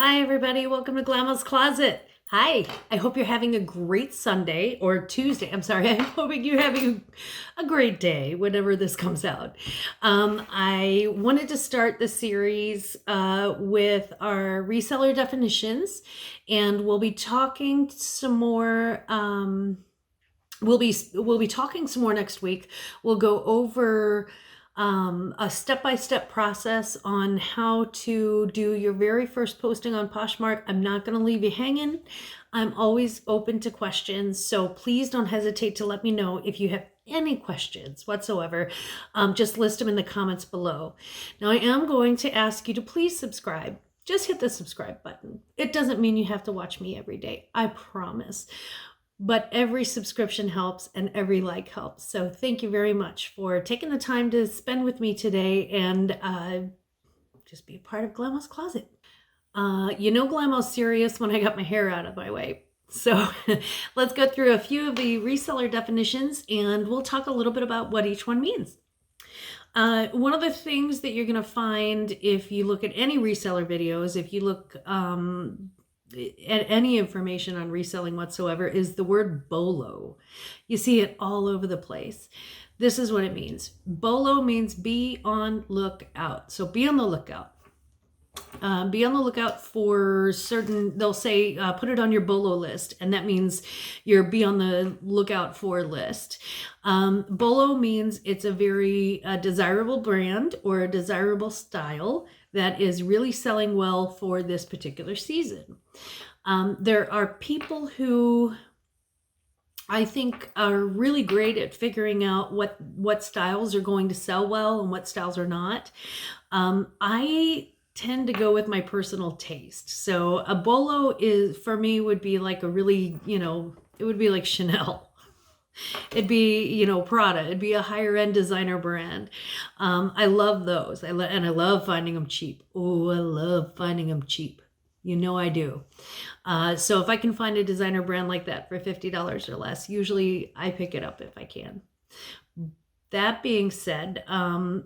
Hi everybody, welcome to Glamma's Closet. Hi, I hope you're having a great Sunday or Tuesday. I'm sorry, I'm hoping you're having a great day whenever this comes out. I wanted to start the series with our reseller definitions, and we'll be talking some more. We'll be talking some more next week. We'll go over a step-by-step process on how to do your very first posting on Poshmark. I'm not going to leave you hanging. I'm always open to questions, so please don't hesitate to let me know if you have any questions whatsoever. Just list them in the comments below. Now, I am going to ask you to please subscribe. Just hit the subscribe button. It doesn't mean you have to watch me every day, I promise. But every subscription helps and every like helps. So thank you very much for taking the time to spend with me today and just be a part of Glamma's Closet. You know Glamma's serious when I got my hair out of my way. So let's go through a few of the reseller definitions and we'll talk a little bit about what each one means. One of the things that you're going to find if you look at any reseller videos, if you look at any information on reselling whatsoever, is the word BOLO. You see it all over the place. This is what it means. BOLO means be on lookout. So be on the lookout. Be on the lookout for certain, they'll say, put it on your BOLO list. And that means you're be on the lookout for list. BOLO means it's a very desirable brand or a desirable style that is really selling well for this particular season. There are people who I think are really great at figuring out what styles are going to sell well and what styles are not. I tend to go with my personal taste. So a bolo is, for me, would be like a really, it would be like Chanel. It'd be, Prada. It'd be a higher end designer brand. I love those. And I love finding them cheap. Oh, I love finding them cheap. You know I do. So if I can find a designer brand like that for $50 or less, usually I pick it up if I can. That being said,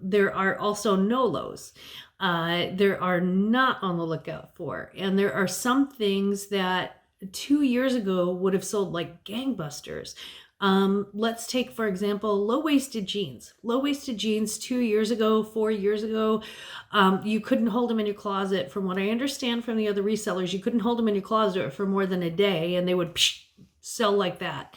there are also no-los. There are not on the lookout for. And there are some things that 2 years ago would have sold like gangbusters. Let's take, for example, low-waisted jeans. Low-waisted jeans 2 years ago, 4 years ago, you couldn't hold them in your closet. From what I understand from the other resellers, you couldn't hold them in your closet for more than a day and they would sell like that.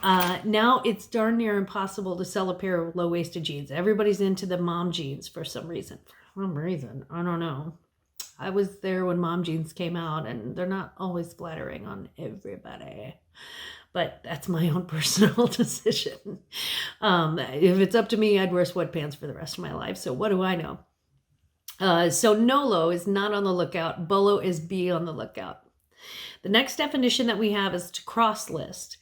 Now it's darn near impossible to sell a pair of low-waisted jeans. Everybody's into the mom jeans for some reason. For some reason, I don't know. I was there when mom jeans came out and they're not always flattering on everybody. But that's my own personal decision. If it's up to me, I'd wear sweatpants for the rest of my life. So what do I know? So NOLO is not on the lookout. BOLO is be on the lookout. The next definition that we have is to cross list.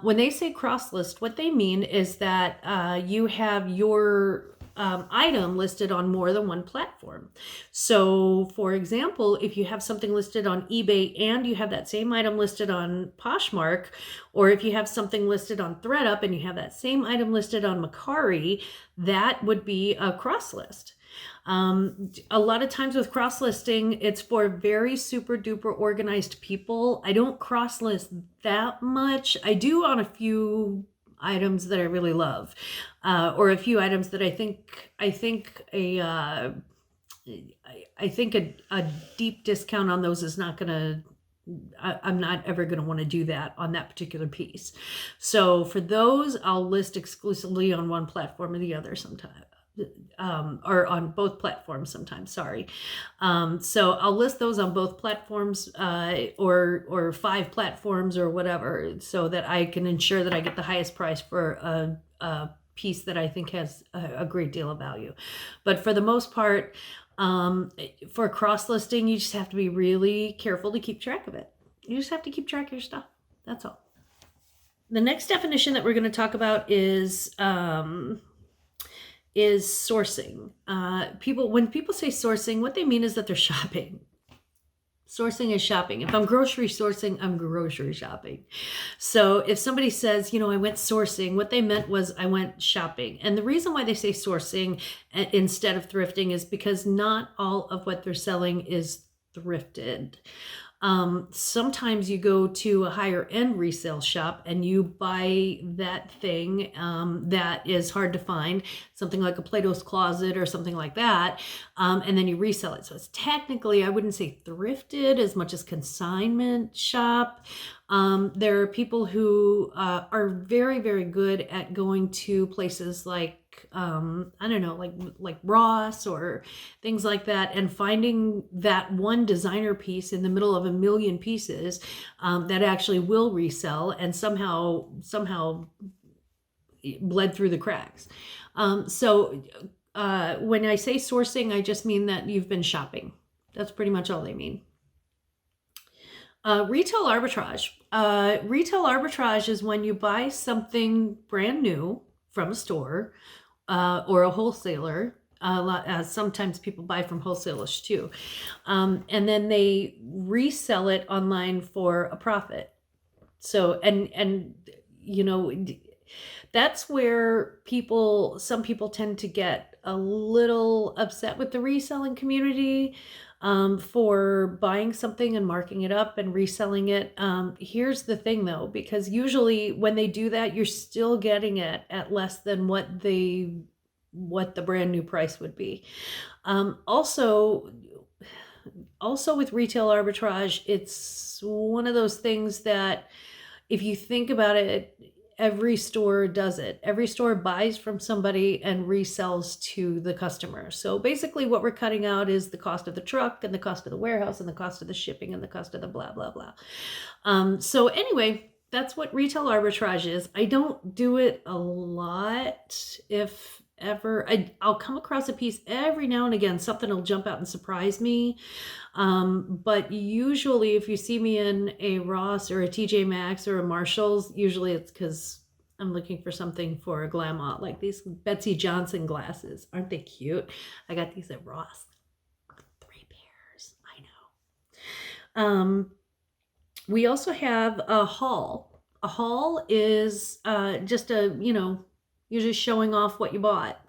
When they say cross list, what they mean is that you have your item listed on more than one platform. So for example, if you have something listed on eBay and you have that same item listed on Poshmark, or if you have something listed on ThreadUp and you have that same item listed on Mercari, that would be a cross list. A lot of times with cross listing, it's for very super duper organized people. I don't cross list that much. I do on a few items that I really love, or a few items that I think a deep discount on those is not gonna. I'm not ever going to want to do that on that particular piece. So for those, I'll list exclusively on one platform or the other sometimes. Or on both platforms sometimes, sorry. So I'll list those on both platforms or 5 platforms or whatever, so that I can ensure that I get the highest price for a piece that I think has a great deal of value. But for the most part, for cross-listing, you just have to be really careful to keep track of it. You just have to keep track of your stuff. That's all. The next definition that we're going to talk about is sourcing. When people say sourcing, what they mean is that they're shopping. Sourcing is shopping. If I'm grocery sourcing, I'm grocery shopping. So if somebody says, I went sourcing, what they meant was I went shopping. And the reason why they say sourcing instead of thrifting is because not all of what they're selling is thrifted. Sometimes you go to a higher end resale shop and you buy that thing that is hard to find, something like a Plato's Closet or something like that, and then you resell it. So it's technically, I wouldn't say thrifted as much as consignment shop. There are people who are very, very good at going to places like I don't know, like Ross or things like that, and finding that one designer piece in the middle of a million pieces that actually will resell and somehow bled through the cracks. So when I say sourcing, I just mean that you've been shopping. That's pretty much all they mean. Retail arbitrage. Retail arbitrage is when you buy something brand new from a store or a wholesaler. Sometimes people buy from wholesalers too. And then they resell it online for a profit. So, and you know, that's where some people tend to get a little upset with the reselling community for buying something and marking it up and reselling it. Here's the thing though, because usually when they do that, you're still getting it at less than what the brand new price would be. Also with retail arbitrage, it's one of those things that if you think about it, every store does it. Every store buys from somebody and resells to the customer. So basically what we're cutting out is the cost of the truck and the cost of the warehouse and the cost of the shipping and the cost of the blah, blah, blah. So anyway, that's what retail arbitrage is. I don't do it a lot, if ever. I'll come across a piece every now and again, something will jump out and surprise me. But usually if you see me in a Ross or a TJ Maxx or a Marshalls, usually it's because I'm looking for something for a Glamma, like these Betsy Johnson glasses. Aren't they cute? I got these at Ross. 3 pairs, I know. We also have a haul. A haul is just you're just showing off what you bought.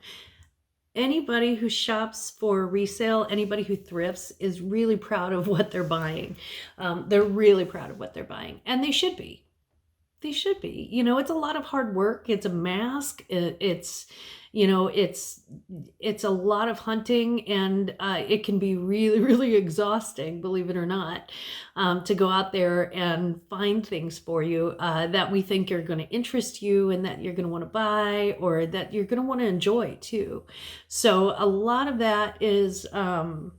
Anybody who shops for resale, anybody who thrifts is really proud of what they're buying. They're really proud of what they're buying, and they should be. They should be. It's a lot of hard work. It's a mask. It's a lot of hunting, and it can be really, really exhausting, believe it or not, to go out there and find things for you that we think are going to interest you and that you're going to want to buy or that you're going to want to enjoy too. So a lot of that is, when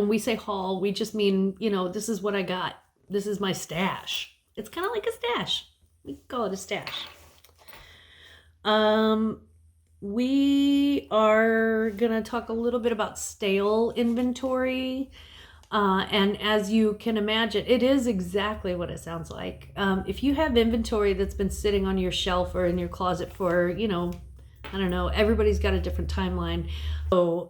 we say haul, we just mean, this is what I got. This is my stash. It's kind of like a stash. We can call it a stash. We are going to talk a little bit about stale inventory. And as you can imagine, it is exactly what it sounds like. If you have inventory that's been sitting on your shelf or in your closet for, I don't know, everybody's got a different timeline. So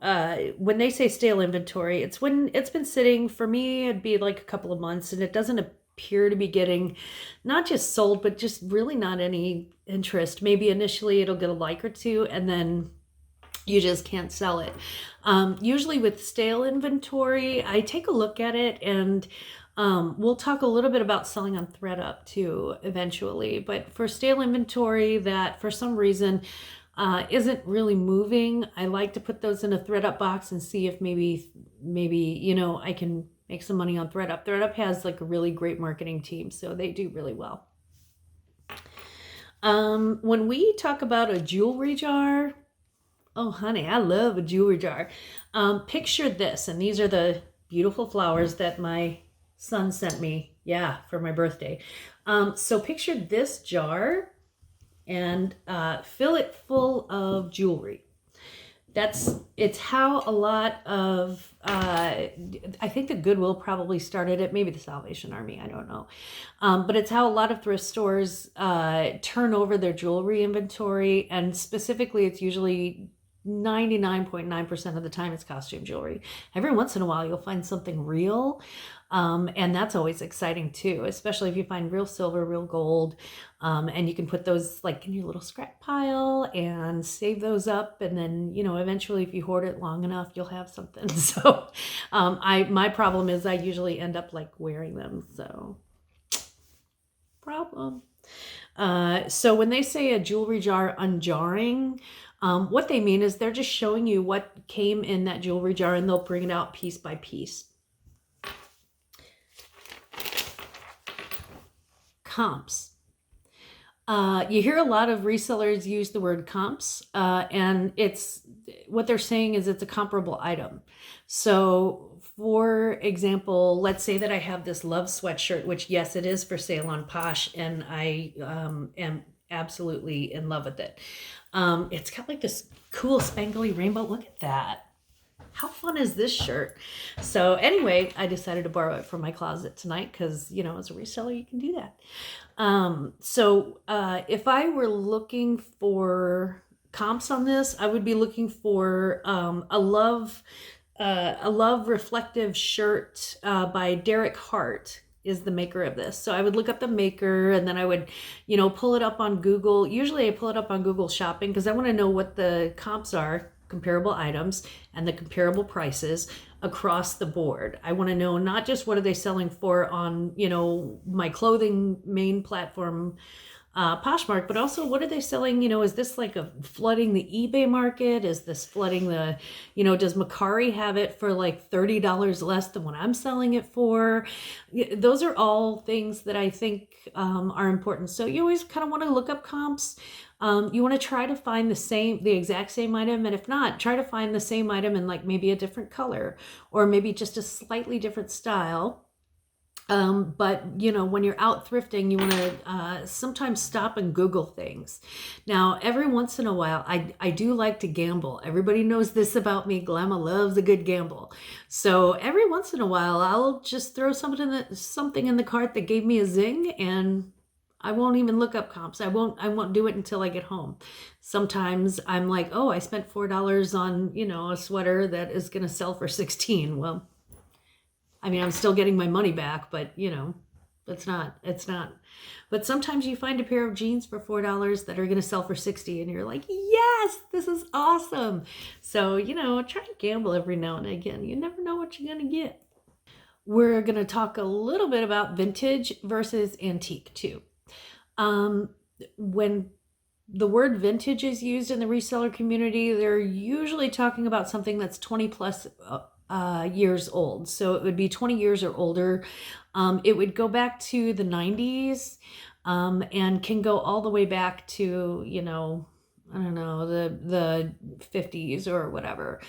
when they say stale inventory, it's when it's been sitting. For me, it'd be like a couple of months and it doesn't appear to be getting not just sold, but just really not any interest. Maybe initially it'll get a like or two and then you just can't sell it. Usually with stale inventory, I take a look at it and we'll talk a little bit about selling on ThredUp too eventually. But for stale inventory that for some reason isn't really moving, I like to put those in a ThredUp box and see if maybe I can make some money on ThredUp. ThredUp has like a really great marketing team, so they do really well. When we talk about a jewelry jar, oh honey, I love a jewelry jar. Picture this, and these are the beautiful flowers that my son sent me, for my birthday. So picture this jar and fill it full of jewelry. It's how a lot of, I think the Goodwill probably started it, maybe the Salvation Army, I don't know. But it's how a lot of thrift stores turn over their jewelry inventory, and specifically it's usually 99.9% of the time it's costume jewelry. Every once in a while you'll find something real, and that's always exciting too, especially if you find real silver, real gold, and you can put those like in your little scrap pile and save those up, and then eventually if you hoard it long enough you'll have something. So my problem is I usually end up like wearing them, so problem. So when they say a jewelry jar unjarring, what they mean is they're just showing you what came in that jewelry jar, and they'll bring it out piece by piece. Comps. You hear a lot of resellers use the word comps, and what they're saying is it's a comparable item. So for example, let's say that I have this love sweatshirt, which yes, it is for sale on Posh, and I am absolutely in love with it. It's got like this cool spangly rainbow. Look at that. How fun is this shirt? So anyway, I decided to borrow it from my closet tonight because, as a reseller, you can do that. So if I were looking for comps on this, I would be looking for a love reflective shirt by Derek Hart is the maker of this. So I would look up the maker, and then I would, pull it up on Google. Usually I pull it up on Google Shopping because I want to know what the comps are, comparable items, and the comparable prices across the board. I want to know not just what are they selling for on, my clothing main platform, Poshmark, but also what are they selling? Is this like flooding the eBay market? Is this flooding the, does Macari have it for like $30 less than what I'm selling it for? Those are all things that I think are important. So you always kind of want to look up comps. You want to try to find the exact same item, and if not, try to find the same item in like maybe a different color or maybe just a slightly different style. But when you're out thrifting, you want to sometimes stop and Google things. Now, every once in a while, I do like to gamble. Everybody knows this about me. Glamma loves a good gamble. So every once in a while, I'll just throw something in the cart that gave me a zing, and I won't even look up comps. I won't do it until I get home. Sometimes I'm like, oh, I spent $4 on, a sweater that is going to sell for 16. Well, I mean, I'm still getting my money back, but it's not. But sometimes you find a pair of jeans for $4 that are going to sell for 60, and you're like, yes, this is awesome. So, try to gamble every now and again. You never know what you're going to get. We're going to talk a little bit about vintage versus antique too. When the word vintage is used in the reseller community, they're usually talking about something that's 20 plus years old. So it would be 20 years or older. It would go back to the 90s, and can go all the way back to, I don't know, the 50s or whatever.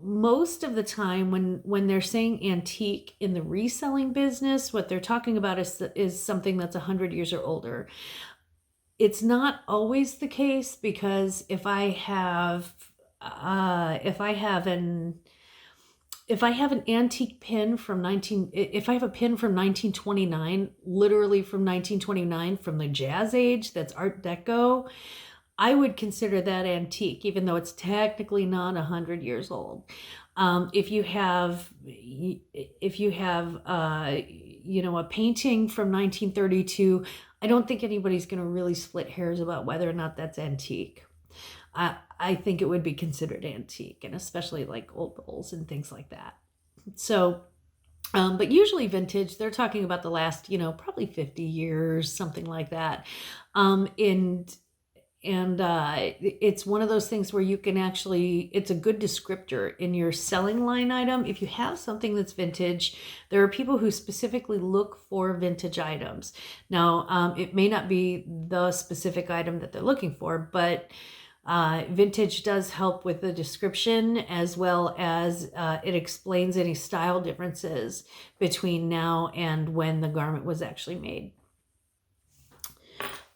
Most of the time when they're saying antique in the reselling business, what they're talking about is something that's 100 years or older. It's not always the case, because if I have an antique pin if I have a pin from 1929, literally from 1929, from the Jazz Age, that's Art Deco, I would consider that antique, even though it's technically not 100 years old. If you have a painting from 1932, I don't think anybody's going to really split hairs about whether or not that's antique. I think it would be considered antique, and especially like old bowls and things like that. So, but usually vintage, they're talking about the last, probably 50 years, something like that. And it's one of those things where you can it's a good descriptor in your selling line item. If you have something that's vintage, there are people who specifically look for vintage items. Now, it may not be the specific item that they're looking for, but vintage does help with the description, as well as it explains any style differences between now and when the garment was actually made.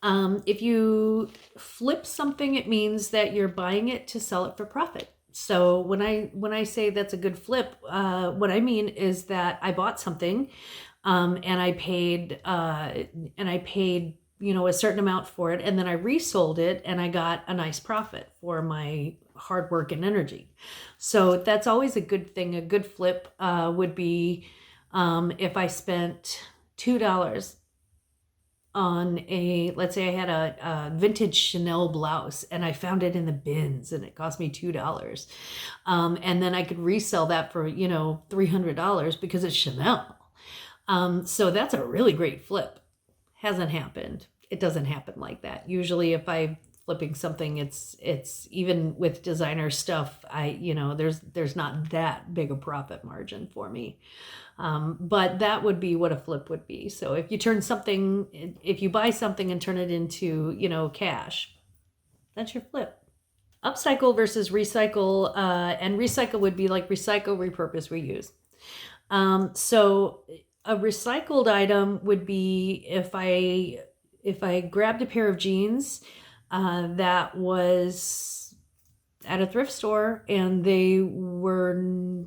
If you flip something, it means that you're buying it to sell it for profit. So when I say that's a good flip, what I mean is that I bought something, and I paid a certain amount for it, and then I resold it, and I got a nice profit for my hard work and energy. So that's always a good thing. A good flip would be if I spent $2 on let's say I had a vintage Chanel blouse and I found it in the bins and it cost me $2. And then I could resell that for, $300 because it's Chanel. So that's a really great flip. Hasn't happened. It doesn't happen like that. Usually if I'm flipping something, it's even with designer stuff, there's not that big a profit margin for me. But that would be what a flip would be. So if you buy something and turn it into, cash, that's your flip. Upcycle versus recycle, and recycle would be like recycle, repurpose, reuse. So a recycled item would be if I grabbed a pair of jeans that was at a thrift store and they were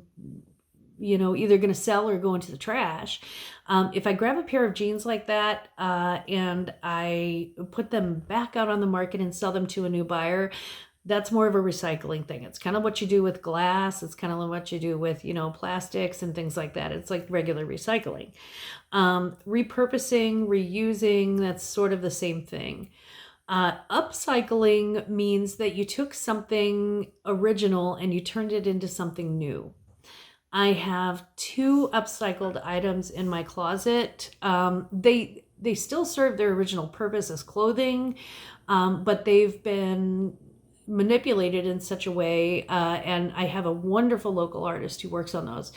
either going to sell or go into the trash. If I grab a pair of jeans like that and I put them back out on the market and sell them to a new buyer, that's more of a recycling thing. It's kind of what you do with glass. It's kind of what you do with, plastics and things like that. It's like regular recycling. Repurposing, reusing, that's sort of the same thing. Upcycling means that you took something original and you turned it into something new. I have 2 upcycled items in my closet. They still serve their original purpose as clothing, but they've been manipulated in such a way, and I have a wonderful local artist who works on those.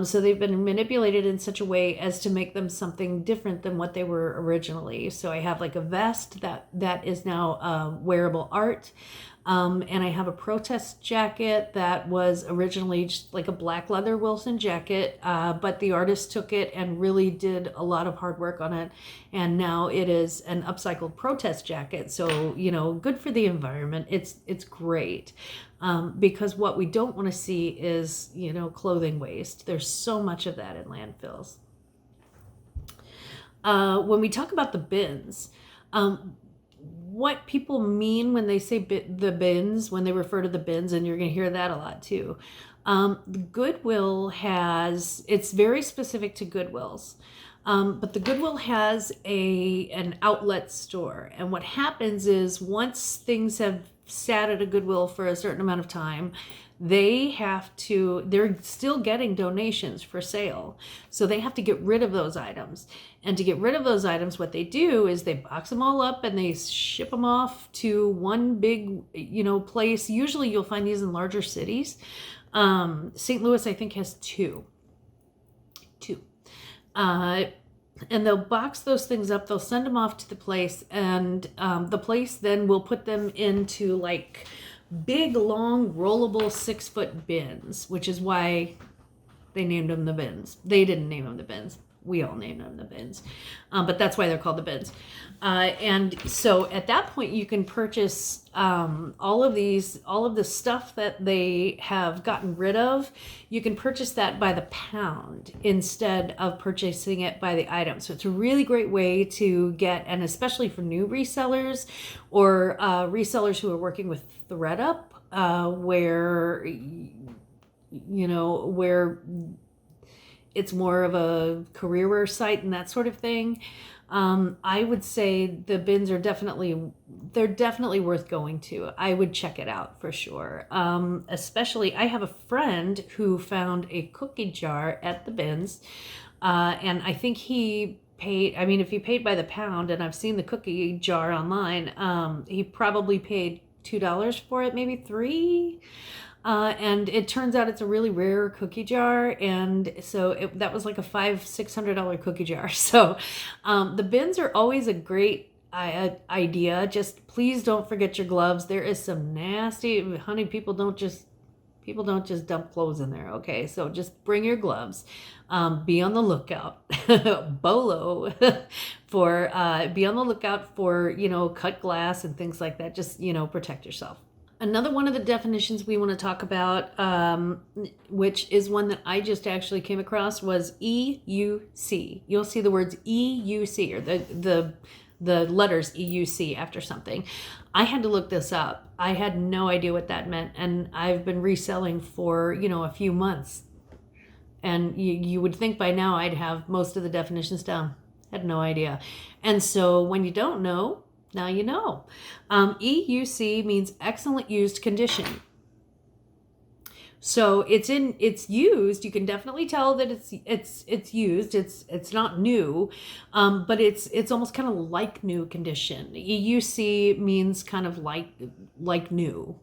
So they've been manipulated in such a way as to make them something different than what they were originally. So I have like a vest that is now wearable art. And I have a protest jacket that was originally just like a black leather Wilson jacket, but the artist took it and really did a lot of hard work on it. And now it is an upcycled protest jacket. So, good for the environment. It's great. Because what we don't want to see is, clothing waste. There's so much of that in landfills. When we talk about the bins, what people mean when they say the bins, when they refer to the bins, and you're going to hear that a lot too. The Goodwill it's very specific to Goodwills. But the Goodwill has an outlet store. And what happens is once things have sat at a Goodwill for a certain amount of time, they're still getting donations for sale. So they have to get rid of those items. And to get rid of those items, what they do is they box them all up and they ship them off to one big, place. Usually you'll find these in larger cities. St. Louis, I think, has two. And they'll box those things up. They'll send them off to the place, and the place then will put them into like big, long, rollable 6-foot bins, which is why they named them the bins. They didn't name them the bins. We all named them the bins. But that's why they're called the bins. And so at that point, you can purchase all of the stuff that they have gotten rid of. You can purchase that by the pound instead of purchasing it by the item. So it's a really great way to get, and especially for new resellers or resellers who are working with ThreadUp, where it's more of a career site and that sort of thing. I would say the bins are definitely worth going to. I would check it out for sure. Especially, I have a friend who found a cookie jar at the bins, and I think he paid, if he paid by the pound, and I've seen the cookie jar online, he probably paid $2 for it, maybe $3. And it turns out it's a really rare cookie jar, and so that was like a $500-$600 cookie jar. So the bins are always a great idea. Just please don't forget your gloves. There is some nasty, honey, people don't just dump clothes in there. Okay, so just bring your gloves. Be on the lookout, bolo, for be on the lookout for cut glass and things like that. Just protect yourself. Another one of the definitions we want to talk about, which is one that I just actually came across, was EUC. You'll see the words EUC, or the the letters EUC after something. I had to look this up. I had no idea what that meant, and I've been reselling for, a few months. And you would think by now I'd have most of the definitions down. Had no idea. And so when you don't know, now you know. EUC means excellent used condition. So it's used. You can definitely tell that it's used. It's not new, but it's almost kind of like new condition. EUC means kind of like new.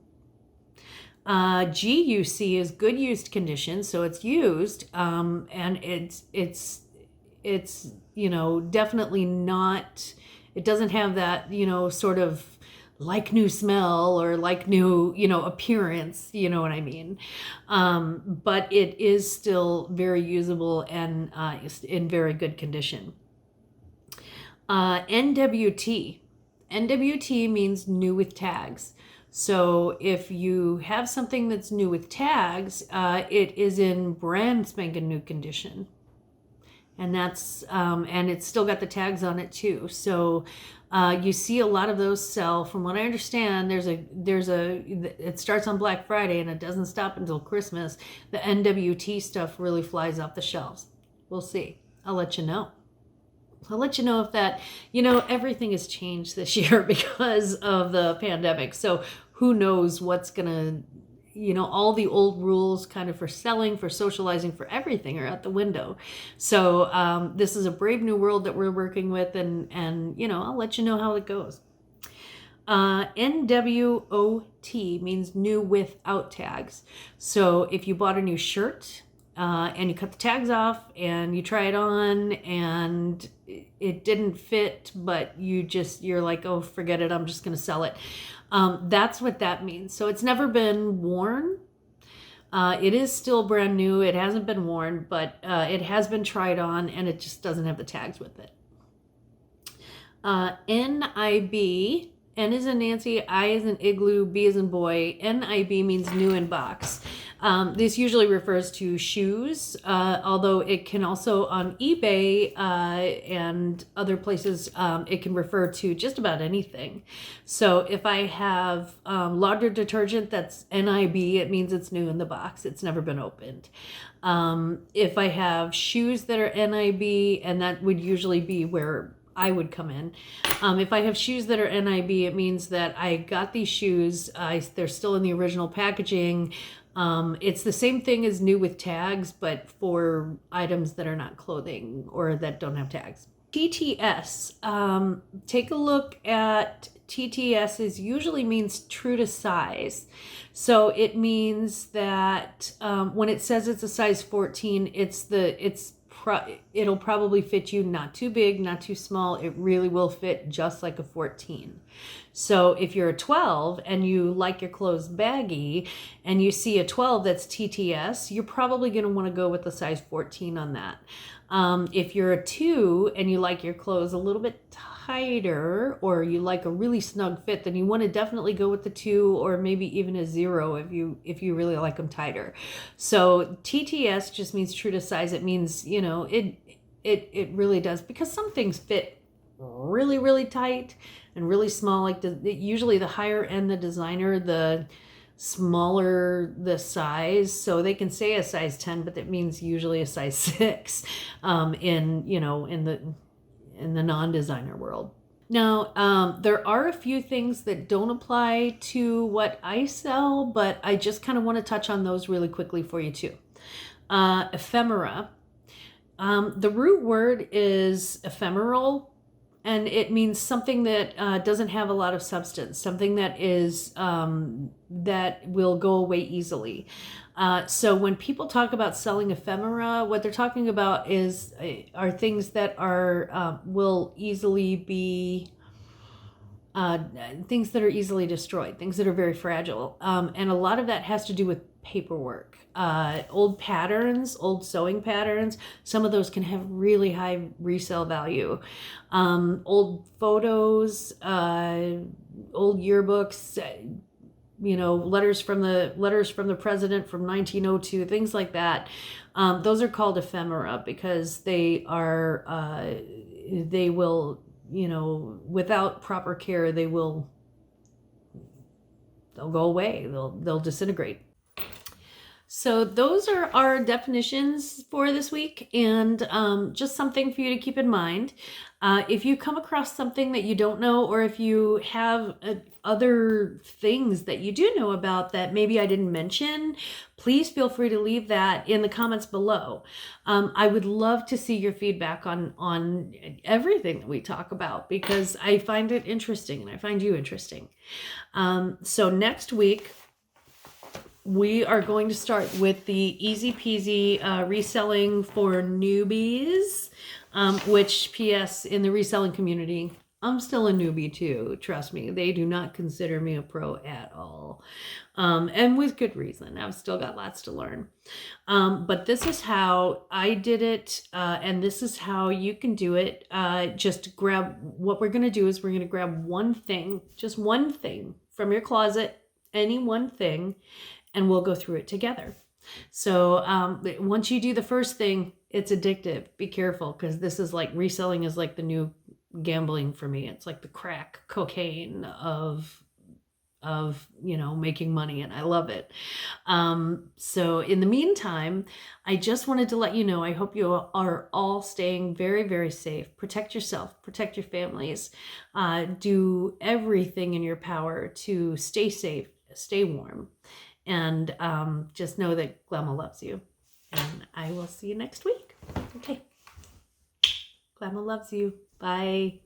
GUC is good used condition, so it's used, and it's definitely not. It doesn't have that sort of like new smell or like new, appearance, you know what I mean? But it is still very usable and in very good condition. NWT. NWT means new with tags. So if you have something that's new with tags, it is in brand spanking new condition. And that's and it's still got the tags on it too. So you see a lot of those sell. From what I understand, it starts on Black Friday and it doesn't stop until Christmas. The NWT stuff really flies off the shelves. We'll see. I'll let you know. I'll let you know if that, everything has changed this year because of the pandemic. So who knows what's gonna, all the old rules kind of for selling, for socializing, for everything are out the window. So this is a brave new world that we're working with, and I'll let you know how it goes. NWOT means new without tags. So if you bought a new shirt and you cut the tags off and you try it on and it didn't fit, but you're like, oh, forget it, I'm just going to sell it. That's what that means. So it's never been worn. It is still brand new. It hasn't been worn, but it has been tried on and it just doesn't have the tags with it. NIB. N is in Nancy, I is in igloo, B is in boy. NIB means new in box. This usually refers to shoes, although it can also on eBay and other places, it can refer to just about anything. So if I have laundry detergent that's NIB, it means it's new in the box. It's never been opened. If I have shoes that are NIB, and that would usually be where I would come in. If I have shoes that are NIB, it means that I got these shoes. They're still in the original packaging. It's the same thing as new with tags, but for items that are not clothing or that don't have tags. TTS. Take a look at TTS. Usually means true to size. So it means that when it says it's a size 14, it'll probably fit you, not too big, not too small. It really will fit just like a 14. So if you're a 12 and you like your clothes baggy and you see a 12 that's TTS, you're probably going to want to go with the size 14 on that. If you're a 2 and you like your clothes a little bit tighter, or you like a really snug fit, then you want to definitely go with the 2 or maybe even a 0 if you really like them tighter. So TTS just means true to size. It means, it really does, because some things fit really, really tight and really small. Like usually the higher end the designer, the smaller the size. So they can say a size 10, but that means usually a size 6 in the non-designer world. Now, there are a few things that don't apply to what I sell, but I just kind of want to touch on those really quickly for you too. Ephemera. The root word is ephemeral, and it means something that doesn't have a lot of substance, something that is that will go away easily. So when people talk about selling ephemera, what they're talking about are things that are will easily be things that are easily destroyed, things that are very fragile, and a lot of that has to do with paperwork. Old patterns, old sewing patterns, some of those can have really high resale value. Old photos, old yearbooks, letters from the president from 1902, things like that. Those are called ephemera because they will without proper care, they'll go away. They'll disintegrate. So those are our definitions for this week, and just something for you to keep in mind. If you come across something that you don't know, or if you have other things that you do know about that maybe I didn't mention, please feel free to leave that in the comments below. I would love to see your feedback on everything that we talk about, because I find it interesting and I find you interesting. So next week, we are going to start with the easy peasy reselling for newbies, which, P.S., in the reselling community, I'm still a newbie too. Trust me, they do not consider me a pro at all. And with good reason. I've still got lots to learn. But this is how I did it, and this is how you can do it. Just grab, what we're going to do is we're going to grab one thing, just one thing from your closet, any one thing, and we'll go through it together. So once you do the first thing, it's addictive. Be careful, because this is like, reselling is like the new gambling for me. It's like the crack cocaine of making money, and I love it. So in the meantime, I just wanted to let you know, I hope you are all staying very, very safe. Protect yourself, protect your families, do everything in your power to stay safe, stay warm. And just know that Glamma loves you. And I will see you next week. Okay. Glamma loves you. Bye.